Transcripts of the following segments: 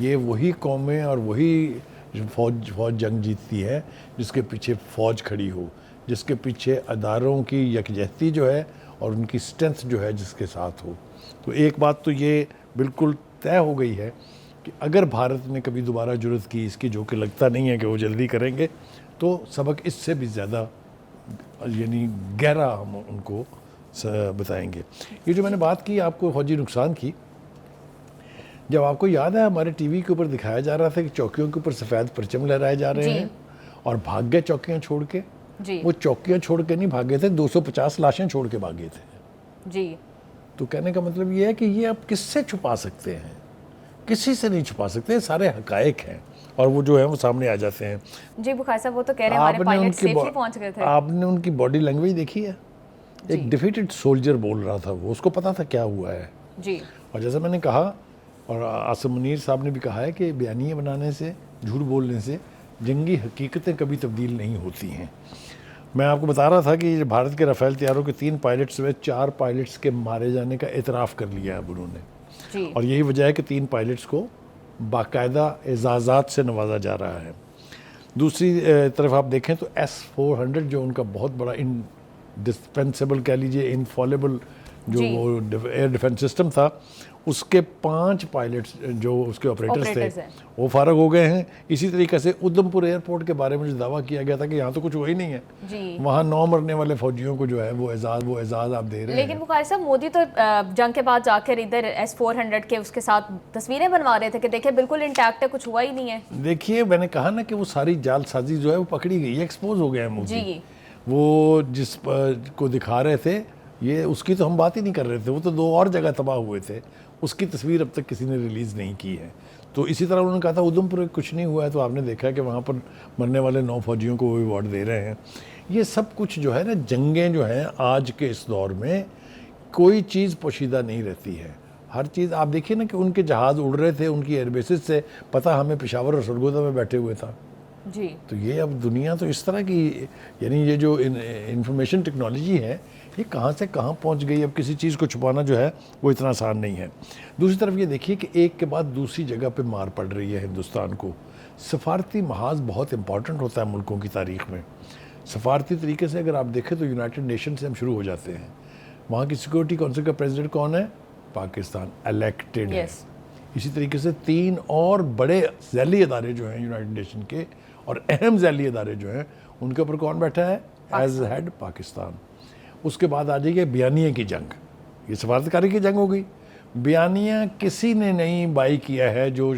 یہ وہی قومیں اور وہی فوج جنگ جیتتی ہے جس کے پیچھے فوج کھڑی ہو، جس کے پیچھے اداروں کی یکجہتی جو ہے اور ان کی اسٹرینتھ جو ہے جس کے ساتھ ہو۔ تو ایک بات تو یہ بالکل طے ہو گئی ہے کہ اگر بھارت نے کبھی دوبارہ جرأت کی اس کی، جو کہ لگتا نہیں ہے کہ وہ جلدی کریں گے، تو سبق اس سے بھی زیادہ یعنی گہرا ہم ان کو بتائیں گے۔ یہ جو میں نے بات کی آپ کو فوجی نقصان کی، جب آپ کو یاد ہے ہمارے ٹی وی کے اوپر دکھایا جا رہا تھا کہ چوکیوں کے اوپر سفید پرچم لہرائے جا رہے ہیں اور بھاگ گئے چوکیاں چھوڑ کے، وہ چوکیاں چھوڑ کے نہیں بھاگے تھے، 250 لاشیں چھوڑ کے بھاگے تھے۔ تو کہنے کا مطلب یہ ہے کہ یہ آپ کس سے چھپا سکتے ہیں؟ کسی سے نہیں چھپا سکتے، سارے حقائق ہیں اور وہ جو ہے وہ سامنے آ جاتے ہیں۔ جی بخاری صاحب، وہ تو کہہ رہے ہیں ہمارے پائلٹ سیفلی پہنچ گئے تھے۔ آپ نے ان کی باڈی لینگویج دیکھی ہے؟ ایک ڈیفیٹڈ سولجر بول رہا تھا، وہ اس کو پتا تھا کیا ہوا ہے۔ اور جیسا میں نے کہا اور عاصم منیر صاحب نے بھی کہا ہے کہ بیانیے بنانے سے، جھوٹ بولنے سے جنگی حقیقتیں کبھی تبدیل نہیں ہوتی ہیں۔ میں آپ کو بتا رہا تھا کہ بھارت کے رافیل طیاروں کے 3 پائلٹس میں 4 پائلٹس کے مارے جانے کا اعتراف کر لیا ہے انہوں نے، اور یہی وجہ ہے کہ 3 پائلٹس کو باقاعدہ اعزازات سے نوازا جا رہا ہے۔ دوسری طرف آپ دیکھیں تو S-400 جو ان کا بہت بڑا انڈسپینسیبل کہہ لیجیے انفالبل جو وہ ایئر ڈیفنس سسٹم تھا، اس کے 5 پائلٹس جو اس کے آپریٹرز تھے وہ فارغ ہو گئے ہیں۔ اسی طریقے سے ادھم پور ایئرپورٹ کے بارے میں جو دعویٰ کیا گیا تھا کہ یہاں تو کچھ ہوا ہی نہیں ہے، وہاں 9 مرنے والے فوجیوں کو جو ہے وہ اعزاز آپ دے رہے ہیں۔ لیکن بخاری صاحب، مودی تو جنگ کے بعد جا کر ادھر S-400 کے اس کے ساتھ تصویریں بنوا رہے تھے کہ دیکھیں بالکل انٹیکٹ ہے، کچھ ہوا ہی نہیں ہے۔ دیکھیے میں نے کہا نا کہ وہ ساری جال سازی جو ہے وہ پکڑی گئی ہے، ایکسپوز ہو گئے ہیں مودی۔ وہ جس کو دکھا رہے تھے یہ اس کی تو ہم بات ہی نہیں کر رہے تھے، وہ تو 2 اور جگہ تباہ ہوئے تھے، اس کی تصویر اب تک کسی نے ریلیز نہیں کی ہے۔ تو اسی طرح انہوں نے کہا تھا ادھم پور کچھ نہیں ہوا ہے، تو آپ نے دیکھا کہ وہاں پر مرنے والے 9 فوجیوں کو وہ ایوارڈ دے رہے ہیں۔ یہ سب کچھ جو ہے نا، جنگیں جو ہیں آج کے اس دور میں کوئی چیز پوشیدہ نہیں رہتی ہے، ہر چیز آپ دیکھیے نا کہ ان کے جہاز اڑ رہے تھے ان کی ایئر بیسز سے، پتہ ہمیں پشاور اور سرگودا میں بیٹھے ہوئے تھا۔ تو یہ اب دنیا تو اس طرح کی، یعنی یہ جو انفارمیشن ٹیکنالوجی ہے یہ کہاں سے کہاں پہنچ گئی، اب کسی چیز کو چھپانا جو ہے وہ اتنا آسان نہیں ہے۔ دوسری طرف یہ دیکھیے کہ ایک کے بعد دوسری جگہ پہ مار پڑ رہی ہے ہندوستان کو۔ سفارتی محاذ بہت امپورٹنٹ ہوتا ہے ملکوں کی تاریخ میں۔ سفارتی طریقے سے اگر آپ دیکھیں تو یونائٹڈ نیشن سے ہم شروع ہو جاتے ہیں، وہاں کی سیکورٹی کونسل کا پریزیڈنٹ کون ہے؟ پاکستان، الیکٹڈ ہے۔ اسی طریقے سے 3 اور بڑے ذیلی ادارے جو ہیں یونائٹڈ نیشن کے اور اہم ذیلی ادارے جو ہیں ان کے اوپر کون بیٹھا ہے؟ As head Pakistan. اس کے بعد آ جائیے بیانیے کی جنگ، یہ سفارتکاری کی جنگ ہو گئی۔ بیانیہ کسی نے نہیں بائی کیا ہے جو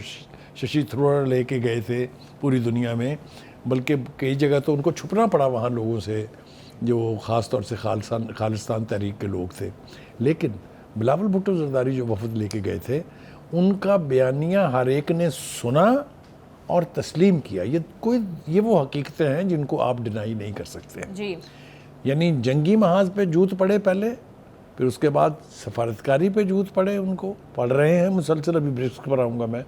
ششی تھرور لے کے گئے تھے پوری دنیا میں، بلکہ کئی جگہ تو ان کو چھپنا پڑا وہاں لوگوں سے جو خاص طور سے خالصتان تحریک کے لوگ تھے۔ لیکن بلاول بھٹو زرداری جو وفد لے کے گئے تھے ان کا بیانیہ ہر ایک نے سنا اور تسلیم کیا۔ یہ وہ حقیقتیں ہیں جن کو آپ ڈینائی نہیں کر سکتے۔ یعنی جنگی محاذ پہ جوت پڑے پہلے، پھر اس کے بعد سفارتکاری پہ جوت پڑے، ان کو پڑھ رہے ہیں مسلسل، ابھی برکس پر آؤں گا میں،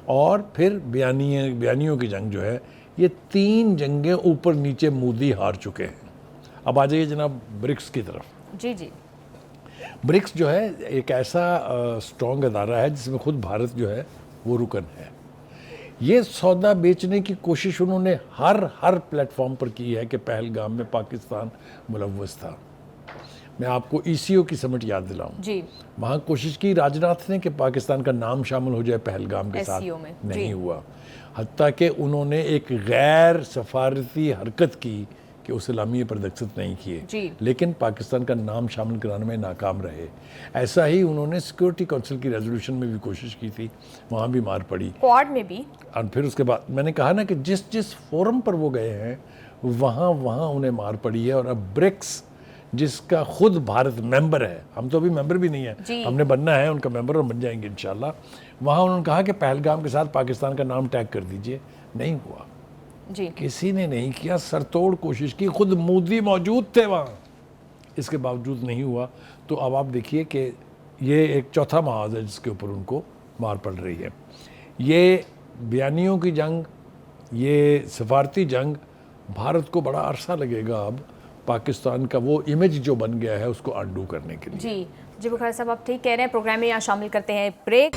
اور پھر بیانیوں کی جنگ جو ہے، یہ 3 جنگیں اوپر نیچے مودی ہار چکے ہیں۔ اب آ جائیے جناب برکس کی طرف۔ برکس جو ہے ایک ایسا اسٹرانگ ادارہ ہے جس میں خود بھارت جو ہے وہ رکن ہے۔ یہ سودا بیچنے کی کوشش انہوں نے ہر پلیٹ فارم پر کی ہے کہ پہلگام میں پاکستان ملوث تھا۔ میں آپ کو ECO کی سمٹ یاد دلاؤں، وہاں کوشش کی راج ناتھ نے کہ پاکستان کا نام شامل ہو جائے پہلگام کے ساتھ، نہیں ہوا۔ حتیٰ کہ انہوں نے ایک غیر سفارتی حرکت کی کہ اس اعلامیے پر دستخط نہیں کیے، لیکن پاکستان کا نام شامل کرانے میں ناکام رہے۔ ایسا ہی انہوں نے سیکورٹی کونسل کی ریزولوشن میں بھی کوشش کی تھی، وہاں بھی مار پڑی، کوارڈ میں بھی۔ اور پھر اس کے بعد میں نے کہا نا کہ جس فورم پر وہ گئے ہیں وہاں انہیں مار پڑی ہے۔ اور اب برکس جس کا خود بھارت ممبر ہے، ہم تو ابھی ممبر بھی نہیں ہیں، ہم نے بننا ہے ان کا ممبر اور بن جائیں گے انشاءاللہ، وہاں انہوں نے کہا کہ پہلگام کے ساتھ پاکستان کا نام ٹیگ کر دیجئے، نہیں ہوا، کسی نے نہیں کیا، سرتوڑ کوشش کی، خود مودی موجود تھے وہاں، اس کے باوجود نہیں ہوا۔ تو اب آپ دیکھیے کہ یہ ایک چوتھا محاذ ہے جس کے اوپر ان کو مار پڑ رہی ہے۔ یہ بیانیوں کی جنگ، یہ سفارتی جنگ، بھارت کو بڑا عرصہ لگے گا اب پاکستان کا وہ امیج جو بن گیا ہے اس کو انڈو کرنے کے لیے۔ جی بخاری صاحب آپ ٹھیک کہہ رہے ہیں۔ پروگرام میں یہاں شامل کرتے ہیں بریک۔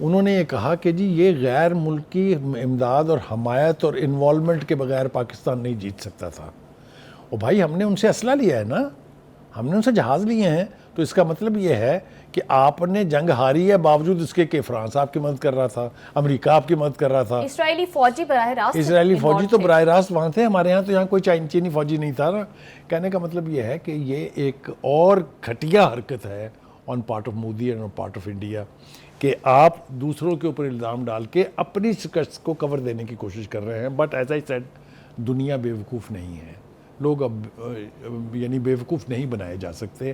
انہوں نے یہ کہا کہ جی یہ غیر ملکی امداد اور حمایت اور انوالومنٹ کے بغیر پاکستان نہیں جیت سکتا تھا. اور بھائی ہم نے ان سے اسلحہ لیا ہے نا, ہم نے ان سے جہاز لیے ہیں, تو اس کا مطلب یہ ہے کہ آپ نے جنگ ہاری ہے باوجود اس کے کہ فرانس آپ کی مدد کر رہا تھا, امریکہ آپ کی مدد کر رہا تھا. اسرائیلی فوجی براہ راست اسرائیلی فوجی تو براہ راست وہاں تھے, ہمارے یہاں تو یہاں کوئی چینی فوجی نہیں تھا نا. کہنے کا مطلب یہ ہے کہ یہ ایک اور گھٹیا حرکت ہے on part of Modi and on part of India, کہ آپ دوسروں کے اوپر الزام ڈال کے اپنی شکست کو کور دینے کی کوشش کر رہے ہیں. بٹ ایز آئی سیڈ, دنیا بیوقوف نہیں ہے, لوگ اب یعنی بیوقوف نہیں بنائے جا سکتے.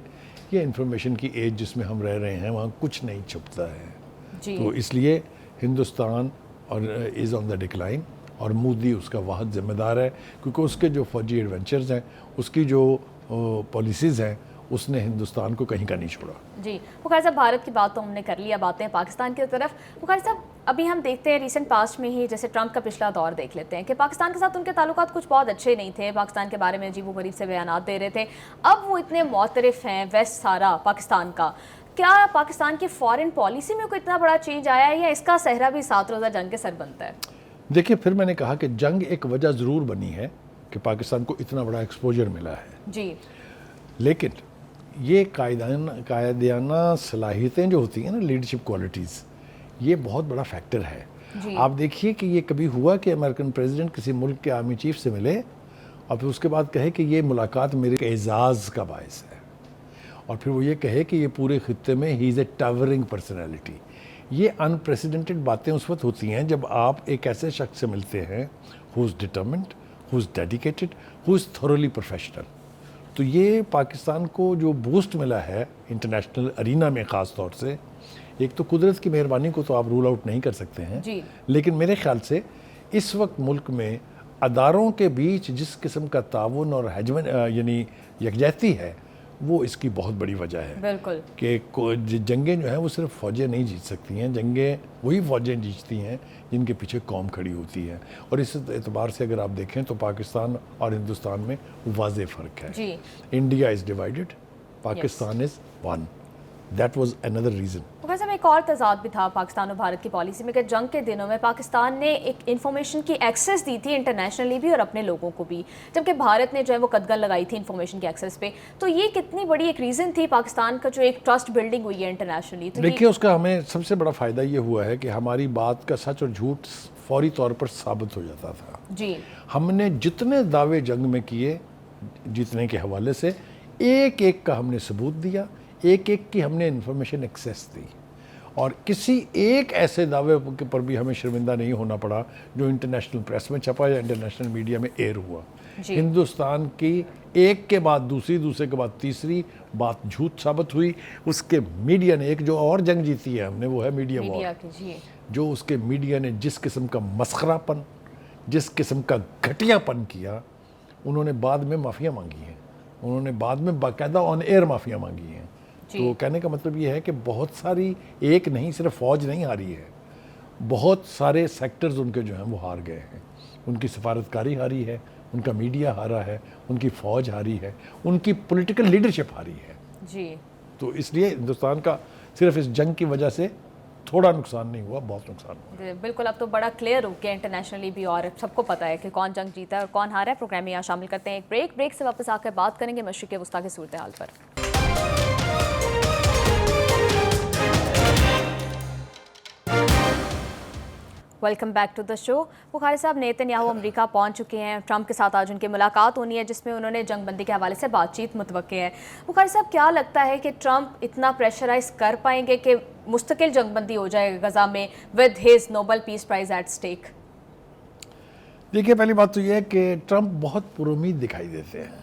یہ انفارمیشن کی ایج جس میں ہم رہ رہے ہیں وہاں کچھ نہیں چھپتا ہے. تو اس لیے ہندوستان اور از آن دا ڈکلائن, اور مودی اس کا واحد ذمہ دار ہے, کیونکہ اس کے جو فوجی ایڈونچرز ہیں, اس کی جو پالیسیز ہیں, اس نے ہندوستان کو کہیں کا نہیں چھوڑا. جی بخاری صاحب, بھارت کی بات تو ہم نے کر لی, اب آتے ہیں پاکستان کی طرف. بخاری صاحب, ابھی ہم دیکھتے ہیں ریسنٹ پاسٹ میں ہی, جیسے ٹرمپ کا پچھلا دور دیکھ لیتے ہیں کہ پاکستان کے ساتھ ان کے تعلقات کچھ بہت اچھے نہیں تھے, پاکستان کے بارے میں عجیب و غریب سے بیانات دے رہے تھے. اب وہ اتنے معترف ہیں ویسٹ سارا پاکستان کا, کیا پاکستان کی فارن پالیسی میں کوئی اتنا بڑا چینج آیا ہے, یا اس کا صحرا بھی 7 روزہ جنگ کے سر بنتا ہے؟ دیکھیے, پھر میں نے کہا کہ جنگ ایک وجہ ضرور بنی ہے کہ پاکستان کو اتنا بڑا ایکسپوجر ملا ہے. جی, لیکن یہ قائدانہ صلاحیتیں جو ہوتی ہیں نا, لیڈرشپ کوالٹیز, یہ بہت بڑا فیکٹر ہے. آپ دیکھیے کہ یہ کبھی ہوا کہ امریکن پریزیڈنٹ کسی ملک کے آرمی چیف سے ملے اور پھر اس کے بعد کہے کہ یہ ملاقات میرے اعزاز کا باعث ہے, اور پھر وہ یہ کہے کہ یہ پورے خطے میں ہی از اے ٹاورنگ پرسنالٹی. یہ ان پریسیڈنٹڈ باتیں اس وقت ہوتی ہیں جب آپ ایک ایسے شخص سے ملتے ہیں who is determined, who is dedicated, who is thoroughly professional. تو یہ پاکستان کو جو بوسٹ ملا ہے انٹرنیشنل ارینا میں خاص طور سے, ایک تو قدرت کی مہربانی کو تو آپ رول آؤٹ نہیں کر سکتے ہیں, لیکن میرے خیال سے اس وقت ملک میں اداروں کے بیچ جس قسم کا تعاون اور یعنی یکجہتی ہے, وہ اس کی بہت بڑی وجہ ہے. بالکل, کہ جنگیں جو ہیں وہ صرف فوجیں نہیں جیت سکتی ہیں, جنگیں وہی فوجیں جیتتی ہیں جن کے پیچھے قوم کھڑی ہوتی ہے. اور اس اعتبار سے اگر آپ دیکھیں تو پاکستان اور ہندوستان میں واضح فرق ہے. India is divided, Pakistan is one. That was another reason. ویسے ایک اور تضاد بھی تھا پاکستان اور بھارت کی پالیسی میں کہ جنگ کے دنوں میں پاکستان نے ایک انفارمیشن کی ایکسیس دی تھی انٹرنیشنلی بھی اور اپنے لوگوں کو بھی, جبکہ بھارت نے جو ہے وہ قدغن لگائی تھی انفارمیشن کی ایکسیس پہ. تو یہ کتنی بڑی ایک ریزن تھی پاکستان کا جو ایک ٹرسٹ بلڈنگ ہوئی ہے انٹرنیشنلی. دیکھیے, اس کا ہمیں سب سے بڑا فائدہ یہ ہوا ہے کہ ہماری بات کا سچ اور جھوٹ فوری طور پر ثابت ہو جاتا تھا. جی, ہم نے جتنے دعوے جنگ میں کیے جیتنے کے حوالے سے, ایک ایک کا ہم نے ثبوت دیا, ایک ایک کی ہم نے انفارمیشن ایکسیس دی, اور کسی ایک ایسے دعوے پر بھی ہمیں شرمندہ نہیں ہونا پڑا جو انٹرنیشنل پریس میں چھپا یا انٹرنیشنل میڈیا میں ایئر ہوا. ہندوستان کی ایک کے بعد دوسری, دوسرے کے بعد تیسری بات جھوٹ ثابت ہوئی. اس کے میڈیا نے, ایک جو اور جنگ جیتی ہے ہم نے, وہ ہے میڈیا وار. جو اس کے میڈیا نے جس قسم کا مسخرہ پن, جس قسم کا گھٹیا پن کیا, انہوں نے بعد میں معافیاں مانگی ہیں, انہوں نے بعد میں باقاعدہ آن ایئر معافیاں مانگی ہیں. تو کہنے کا مطلب یہ ہے کہ بہت ساری, ایک نہیں, صرف فوج نہیں ہاری ہے, بہت سارے سیکٹرز ان کے جو ہیں وہ ہار گئے ہیں. ان کی سفارتکاری ہاری ہے, ان کا میڈیا ہارا ہے, ان کی فوج ہاری ہے, ان کی پولیٹیکل لیڈرشپ ہاری ہے. جی, تو اس لیے ہندوستان کا صرف اس جنگ کی وجہ سے تھوڑا نقصان نہیں ہوا, بہت نقصان ہوا. بالکل, اب تو بڑا کلیئر ہو گیا انٹرنیشنلی بھی, اور سب کو پتہ ہے کہ کون جنگ جیتا ہے اور کون ہارا ہے. پروگرام میں یہاں شامل کرتے ہیں ایک بریک سے واپس آ کر بات کریں گے مشرق وسطیٰ کی صورتحال پر. ویلکم بیک ٹو دا شو. بخاری صاحب, نیتن یاہو امریکہ پہنچ چکے ہیں. ٹرمپ کے ساتھ آج ان کی ملاقات ہونی ہے جس میں انہوں نے جنگ بندی کے حوالے سے بات چیت متوقع ہے. بخاری صاحب, کیا لگتا ہے کہ ٹرمپ اتنا پریشرائز کر پائیں گے کہ مستقل جنگ بندی ہو جائے غزہ میں with his Nobel peace prize at stake? دیکھیے, پہلی بات تو یہ ہے کہ ٹرمپ بہت پر امید دکھائی دیتے ہیں.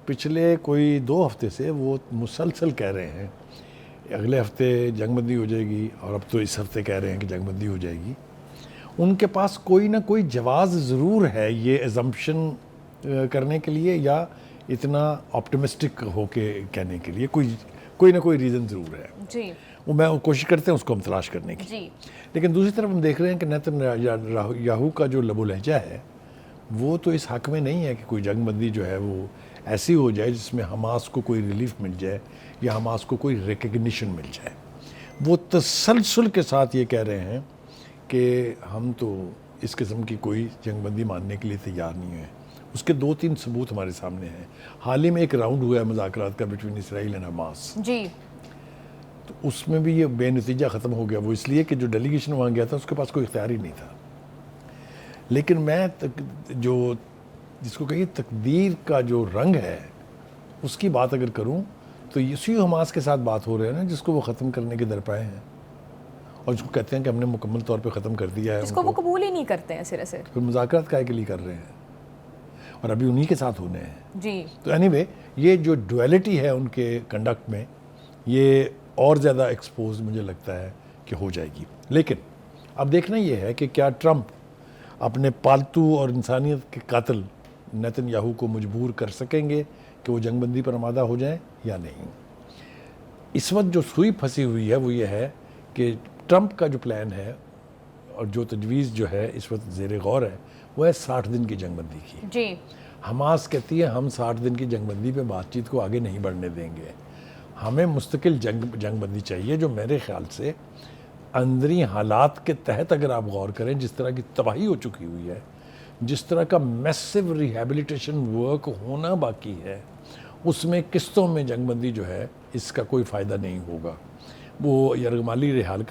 پچھلے کوئی 2 ہفتے سے وہ مسلسل کہہ رہے ہیں اگلے ہفتے جنگ بندی ہو جائے گی, اور اب تو اس ہفتے کہہ رہے ہیں کہ جنگ بندی ہو جائے گی. ان کے پاس کوئی نہ کوئی جواز ضرور ہے یہ ایزمپشن کرنے کے لیے, یا اتنا آپٹمسٹک ہو کے کہنے کے لیے کوئی نہ کوئی ریزن ضرور ہے. جی, وہ میں کوشش کرتے ہیں اس کو ہم تلاش کرنے کی. جی, لیکن دوسری طرف ہم دیکھ رہے ہیں کہ نیتن یاہو کا جو لب و لہجہ ہے وہ تو اس حق میں نہیں ہے کہ کوئی جنگ بندی جو ہے وہ ایسی ہو جائے جس میں حماس کو کوئی ریلیف مل جائے یا حماس کو کوئی ریکگنیشن مل جائے. وہ تسلسل کے ساتھ یہ کہہ رہے ہیں کہ ہم تو اس قسم کی کوئی جنگ بندی ماننے کے لیے تیار نہیں ہیں. اس کے 2-3 ثبوت ہمارے سامنے ہیں. حال ہی میں ایک راؤنڈ ہوا ہے مذاکرات کا بٹوین اسرائیل اینڈ حماس. جی. تو اس میں بھی یہ بے نتیجہ ختم ہو گیا. وہ اس لیے کہ جو ڈیلیگیشن وہاں گیا تھا اس کے پاس کوئی اختیار ہی نہیں تھا. لیکن میں جو جس کو کہیے تقدیر کا جو رنگ ہے اس کی بات اگر کروں تو اسی حماس کے ساتھ بات ہو رہے ہیں نا جس کو وہ ختم کرنے کے درپائے ہیں اور جس کو کہتے ہیں کہ ہم نے مکمل طور پہ ختم کر دیا ہے. جس کو وہ قبول ہی نہیں کرتے ہیں سرے سے. پھر مذاکرات کائے کے لیے کر رہے ہیں اور ابھی انہی کے ساتھ ہونے ہیں. جی. تو اینی وے یہ جو ڈویلٹی ہے ان کے کنڈکٹ میں یہ اور زیادہ ایکسپوز مجھے لگتا ہے کہ ہو جائے گی. لیکن اب دیکھنا یہ ہے کہ کیا ٹرمپ اپنے پالتو اور انسانیت کے قاتل نیتن یاہو کو مجبور کر سکیں گے کہ وہ جنگ بندی پر آمادہ ہو جائیں یا نہیں. اس وقت جو سوئی پھنسی ہوئی ہے وہ یہ ہے کہ ٹرمپ کا جو پلان ہے اور جو تجویز جو ہے اس وقت زیر غور ہے وہ ہے 60 دن کی جنگ بندی کی. جی. حماس کہتی ہے ہم 60 دن کی جنگ بندی پہ بات چیت کو آگے نہیں بڑھنے دیں گے. ہمیں مستقل جنگ بندی چاہیے جو میرے خیال سے اندری حالات کے تحت اگر آپ غور کریں جس طرح کی تباہی ہو چکی ہوئی ہے, جس طرح کا میسو ریہیبلیٹیشن ورک ہونا باقی ہے, اس میں قسطوں میں جنگ بندی جو ہے اس کا کوئی فائدہ نہیں ہوگا. وہ یرغمالی رحال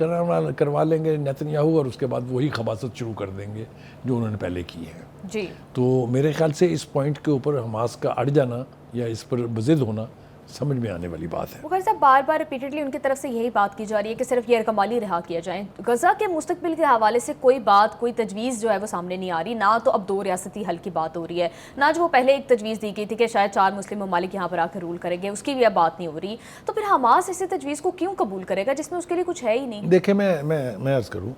کروا لیں گے نیتن یاہو اور اس کے بعد وہی خباثت شروع کر دیں گے جو انہوں نے پہلے کی ہے. جی. تو میرے خیال سے اس پوائنٹ کے اوپر حماس کا اڑ جانا یا اس پر بضد ہونا سمجھ میں آنے والی بات ہے. بخاری صاحب بار بار ریپیٹڈلی ان کی طرف سے یہی بات کی جا رہی ہے کہ صرف یرغمالی رہا کیا جائیں. غزہ کے مستقبل کے حوالے سے کوئی بات کوئی تجویز جو ہے وہ سامنے نہیں آ رہی. نہ تو اب 2 ریاستی حل کی بات ہو رہی ہے, نہ جو وہ پہلے ایک تجویز دی گئی تھی کہ شاید 4 مسلم ممالک یہاں پر آ کے رول کریں گے, اس کی بھی اب بات نہیں ہو رہی. تو پھر حماس اسی تجویز کو کیوں قبول کرے گا جس میں اس کے لیے کچھ ہے ہی نہیں؟ دیکھیں میں عرض کروں,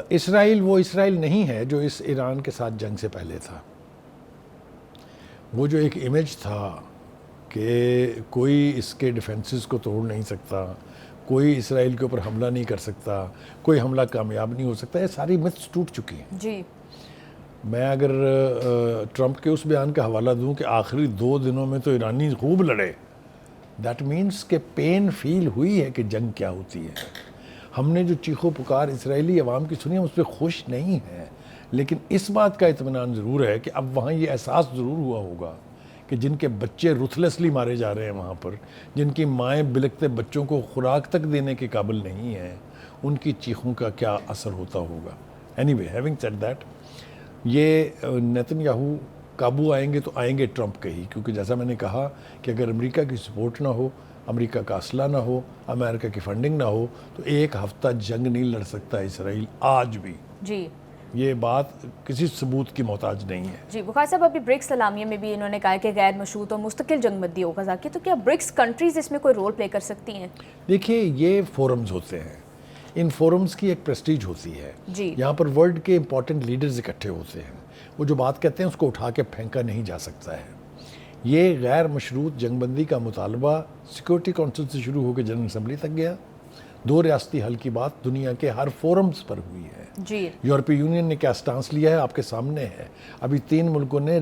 اسرائیل وہ اسرائیل نہیں ہے جو اس ایران کے ساتھ جنگ سے پہلے تھا. وہ جو ایک امیج تھا کہ کوئی اس کے ڈیفنسز کو توڑ نہیں سکتا, کوئی اسرائیل کے اوپر حملہ نہیں کر سکتا, کوئی حملہ کامیاب نہیں ہو سکتا, یہ ساری متس ٹوٹ چکی ہیں. جی. میں اگر ٹرمپ کے اس بیان کا حوالہ دوں کہ آخری 2 دنوں میں تو ایرانی خوب لڑے, دیٹ مینس کہ پین فیل ہوئی ہے کہ جنگ کیا ہوتی ہے. ہم نے جو چیخو پکار اسرائیلی عوام کی سنی ہم اس پہ خوش نہیں ہیں, لیکن اس بات کا اطمینان ضرور ہے کہ اب وہاں یہ احساس ضرور ہوا ہوگا کہ جن کے بچے رuthlessly مارے جا رہے ہیں وہاں پر, جن کی مائیں بلکتے بچوں کو خوراک تک دینے کے قابل نہیں ہیں, ان کی چیخوں کا کیا اثر ہوتا ہوگا. Any way having said that, یہ نیتن یاہو قابو آئیں گے تو آئیں گے ٹرمپ کے ہی, کیونکہ جیسا میں نے کہا کہ اگر امریکہ کی سپورٹ نہ ہو, امریکہ کا اسلحہ نہ ہو, امریکہ کی فنڈنگ نہ ہو تو 1 ہفتہ جنگ نہیں لڑ سکتا اسرائیل آج بھی. جی. یہ بات کسی ثبوت کی محتاج نہیں ہے. جی. بخاری صاحب ابھی برکس اعلامیہ میں بھی انہوں نے کہا کہ غیر مشروط اور مستقل جنگ بندی ہو غزہ کی, تو کیا برکس کنٹریز اس میں کوئی رول پلے کر سکتی ہیں؟ دیکھیے یہ فورمز ہوتے ہیں, ان فورمز کی ایک پریسٹیج ہوتی ہے. جی. یہاں پر ورلڈ کے امپورٹنٹ لیڈرز اکٹھے ہوتے ہیں, وہ جو بات کہتے ہیں اس کو اٹھا کے پھینکا نہیں جا سکتا ہے. یہ غیر مشروط جنگ بندی کا مطالبہ سیکورٹی کونسل سے شروع ہو کے جنرل اسمبلی تک گیا. 2 ریاستی حل کی بات دنیا کے ہر فورمز پر ہوئی ہے. جی. یورپی یونین نے کیا سٹانس لیا ہے آپ کے سامنے ہے. ابھی 3 ملکوں نے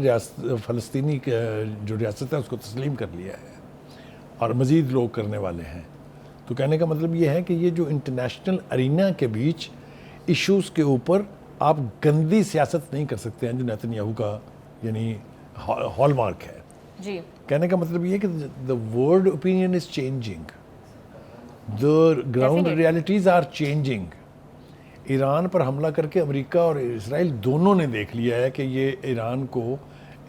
فلسطینی جو ریاست ہے اس کو تسلیم کر لیا ہے اور مزید لوگ کرنے والے ہیں. تو کہنے کا مطلب یہ ہے کہ یہ جو انٹرنیشنل ارینا کے بیچ ایشوز کے اوپر آپ گندی سیاست نہیں کر سکتے ہیں جو نیتن یاہو کا یعنی ہال مارک ہے. جی. کہنے کا مطلب یہ ہے کہ the world opinion is changing, the ground realities are changing. Iran پر حملہ کر کے امریکہ اور اسرائیل دونوں نے دیکھ لیا ہے کہ یہ ایران کو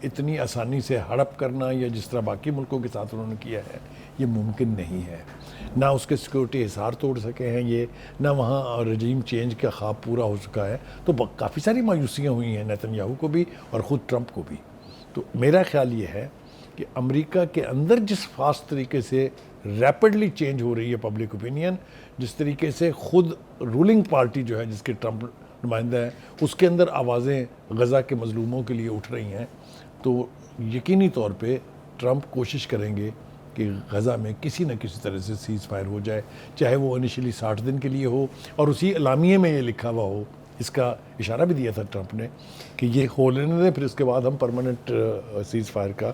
اتنی آسانی سے ہڑپ کرنا یا جس طرح باقی ملکوں کے ساتھ انہوں نے کیا ہے یہ ممکن نہیں ہے. نہ اس کے سیکورٹی حصار توڑ سکے ہیں یہ, نہ وہاں رجیم چینج کا خواب پورا ہو چکا ہے. تو کافی ساری مایوسیاں ہوئی ہیں نیتن یاہو کو بھی اور خود ٹرمپ کو بھی. تو میرا خیال یہ ہے کہ امریکہ کے اندر جس فاسٹ طریقے سے ریپڈلی چینج ہو رہی ہے پبلک اوپینین, جس طریقے سے خود رولنگ پارٹی جو ہے جس کے ٹرمپ نمائندہ ہیں اس کے اندر آوازیں غزہ کے مظلوموں کے لیے اٹھ رہی ہیں, تو یقینی طور پہ ٹرمپ کوشش کریں گے کہ غزہ میں کسی نہ کسی طرح سے سیز فائر ہو جائے, چاہے وہ انیشلی 60 دن کے لیے ہو. اور اسی اعلامیے میں یہ لکھا ہوا ہو, اس کا اشارہ بھی دیا تھا ٹرمپ نے کہ یہ ہو لینے دیں, پھر اس کے بعد ہم پرماننٹ سیز فائر کا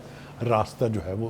راستہ جو ہے وہ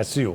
SCO,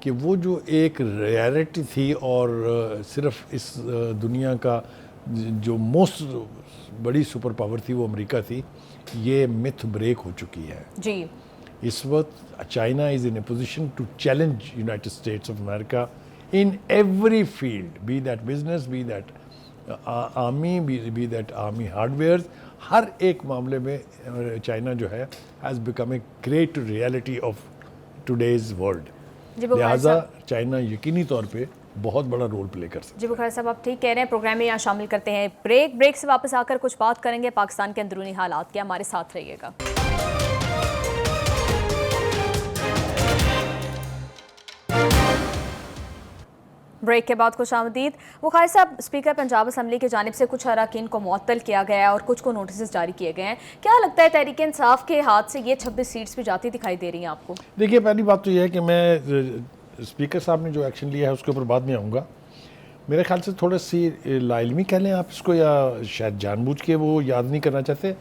کہ وہ جو ایک ریالٹی تھی اور صرف اس دنیا کا جو موسٹ بڑی سپر پاور تھی وہ امریکہ تھی، یہ متھ بریک ہو چکی ہے. جی اس وقت China is in a position to challenge United States of America in every field, be that business, be that army, be that army hardwares ویئرز. ہر ایک معاملے میں چائنا جو ہے has become a great reality of today's world. لہٰذا China یقینی طور پہ بہت بڑا رول پلے کر سکتا ہے. جی بخاری صاحب آپ ٹھیک کہہ رہے ہیں. پروگرام میں یہاں شامل کرتے ہیں بریک سے واپس آ کر کچھ بات کریں گے پاکستان کے اندرونی حالات کے. ہمارے ساتھ رہیے گا. بریک کے بعد خوش آمدید. بخاری صاحب، اسپیکر پنجاب اسمبلی کی جانب سے کچھ اراکین کو معطل کیا گیا ہے اور کچھ کو نوٹسز جاری کیے گئے ہیں. کیا لگتا ہے تحریک انصاف کے ہاتھ سے یہ 26 سیٹس بھی جاتی دکھائی دے رہی ہیں آپ کو؟ دیکھیے، پہلی بات تو یہ ہے کہ میں اسپیکر صاحب نے جو ایکشن لیا ہے اس کے اوپر بعد میں آؤں گا. میرے خیال سے تھوڑا سی لا علمی کہہ لیں آپ اس کو، یا شاید جان بوجھ کے وہ یاد نہیں کرنا چاہتے.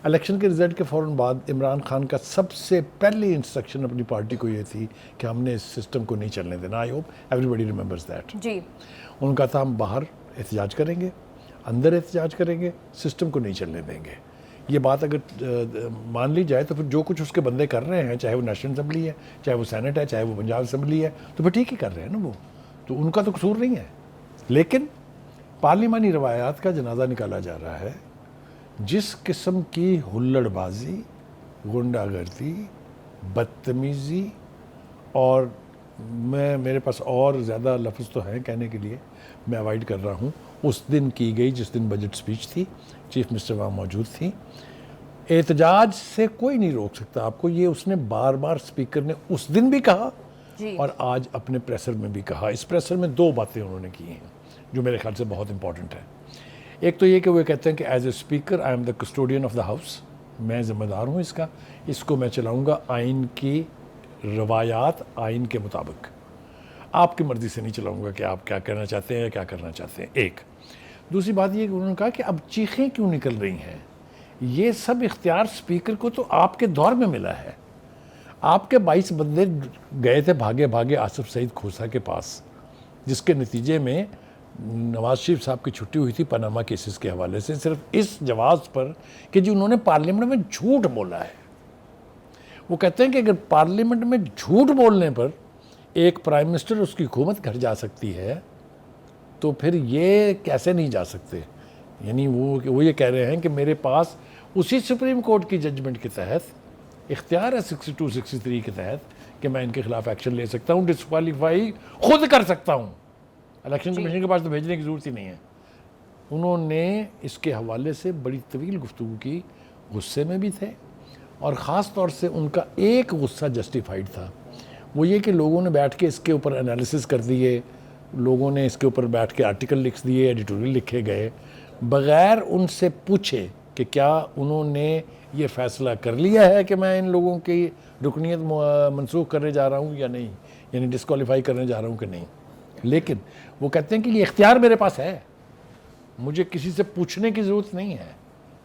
الیکشن کے رزلٹ کے فوراً بعد عمران خان کا سب سے پہلی انسٹرکشن اپنی پارٹی کو یہ تھی کہ ہم نے اس سسٹم کو نہیں چلنے دینا. I hope everybody remembers that. جی ان کا تھا ہم باہر احتجاج کریں گے، اندر احتجاج کریں گے، سسٹم کو نہیں چلنے دیں گے. یہ بات اگر مان لی جائے تو پھر جو کچھ اس کے بندے کر رہے ہیں، چاہے وہ نیشنل اسمبلی ہے، چاہے وہ سینٹ ہے، چاہے وہ پنجاب اسمبلی ہے، تو پھر ٹھیک ہی کر رہے ہیں نا. وہ تو ان کا تو قصور نہیں ہے. لیکن پارلیمانی روایات کا جنازہ نکالا جا رہا ہے. جس قسم کی ہلڑ بازی، غنڈہ گردی، بدتمیزی، اور میرے پاس اور زیادہ لفظ تو ہیں کہنے کے لیے، میں اوائڈ کر رہا ہوں، اس دن کی گئی جس دن بجٹ سپیچ تھی، چیف منسٹر وہاں موجود تھی. احتجاج سے کوئی نہیں روک سکتا آپ کو. یہ اس نے بار بار اسپیکر نے اس دن بھی کہا اور آج اپنے پریسر میں بھی کہا. اس پریسر میں 2 باتیں انہوں نے کی ہیں جو میرے خیال سے بہت امپورٹنٹ ہے. ایک تو یہ کہ وہ کہتے ہیں کہ as a speaker I am the custodian of the house, میں ذمہ دار ہوں اس کا، اس کو میں چلاؤں گا آئین کی روایات، آئین کے مطابق. آپ کی مرضی سے نہیں چلاؤں گا کہ آپ کیا کہنا چاہتے ہیں یا کیا کرنا چاہتے ہیں. ایک دوسری بات یہ کہ انہوں نے کہا کہ اب چیخیں کیوں نکل رہی ہیں، یہ سب اختیار اسپیکر کو تو آپ کے دور میں ملا ہے. آپ کے 22 بندے گئے تھے بھاگے آصف سعید کھوسا کے پاس، جس کے نتیجے میں نواز شریف صاحب کی چھٹی ہوئی تھی پاناما کیسز کے حوالے سے، صرف اس جواز پر کہ جی انہوں نے پارلیمنٹ میں جھوٹ بولا ہے. وہ کہتے ہیں کہ اگر پارلیمنٹ میں جھوٹ بولنے پر ایک پرائم منسٹر اس کی حکومت گھر جا سکتی ہے تو پھر یہ کیسے نہیں جا سکتے. یعنی وہ یہ کہہ رہے ہیں کہ میرے پاس اسی سپریم کورٹ کی ججمنٹ کے تحت اختیار ہے 62 63 کے تحت کہ میں ان کے خلاف ایکشن لے سکتا ہوں، ڈسکوالیفائی خود کر سکتا ہوں. الیکشن کمیشن کے پاس تو بھیجنے کی ضرورت ہی نہیں ہے. انہوں نے اس کے حوالے سے بڑی طویل گفتگو کی، غصے میں بھی تھے، اور خاص طور سے ان کا ایک غصہ جسٹیفائڈ تھا. وہ یہ کہ لوگوں نے بیٹھ کے اس کے اوپر انالیسس کر دیے، لوگوں نے اس کے اوپر بیٹھ کے آرٹیکل لکھ دیے، ایڈیٹوریل لکھے گئے، بغیر ان سے پوچھے کہ کیا انہوں نے یہ فیصلہ کر لیا ہے کہ میں ان لوگوں کی رکنیت منسوخ کرنے جا رہا ہوں یا نہیں، یعنی ڈسکوالیفائی کرنے جا رہا ہوں کہ نہیں. لیکن وہ کہتے ہیں کہ یہ اختیار میرے پاس ہے، مجھے کسی سے پوچھنے کی ضرورت نہیں ہے،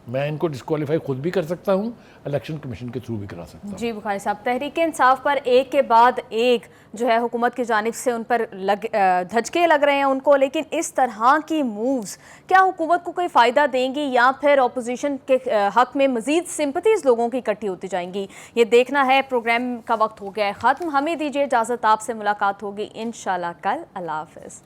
میں ان کو ڈسکوالیفائی خود بھی کر سکتا ہوں، الیکشن کمیشن کے تھرو بھی کرا سکتا ہوں. جی بخاری صاحب، تحریک انصاف پر ایک کے بعد ایک جو ہے حکومت کی جانب سے ان پر دھچکے لگ رہے ہیں ان کو، لیکن اس طرح کی مووز کیا حکومت کو کوئی فائدہ دیں گی یا پھر اپوزیشن کے حق میں مزید سمپتیز لوگوں کی اکٹھی ہوتی جائیں گی؟ یہ دیکھنا ہے. پروگرام کا وقت ہو گیا ہے ختم. ہمیں دیجیے اجازت، آپ سے ملاقات ہوگی انشاءاللہ کل. اللہ حافظ.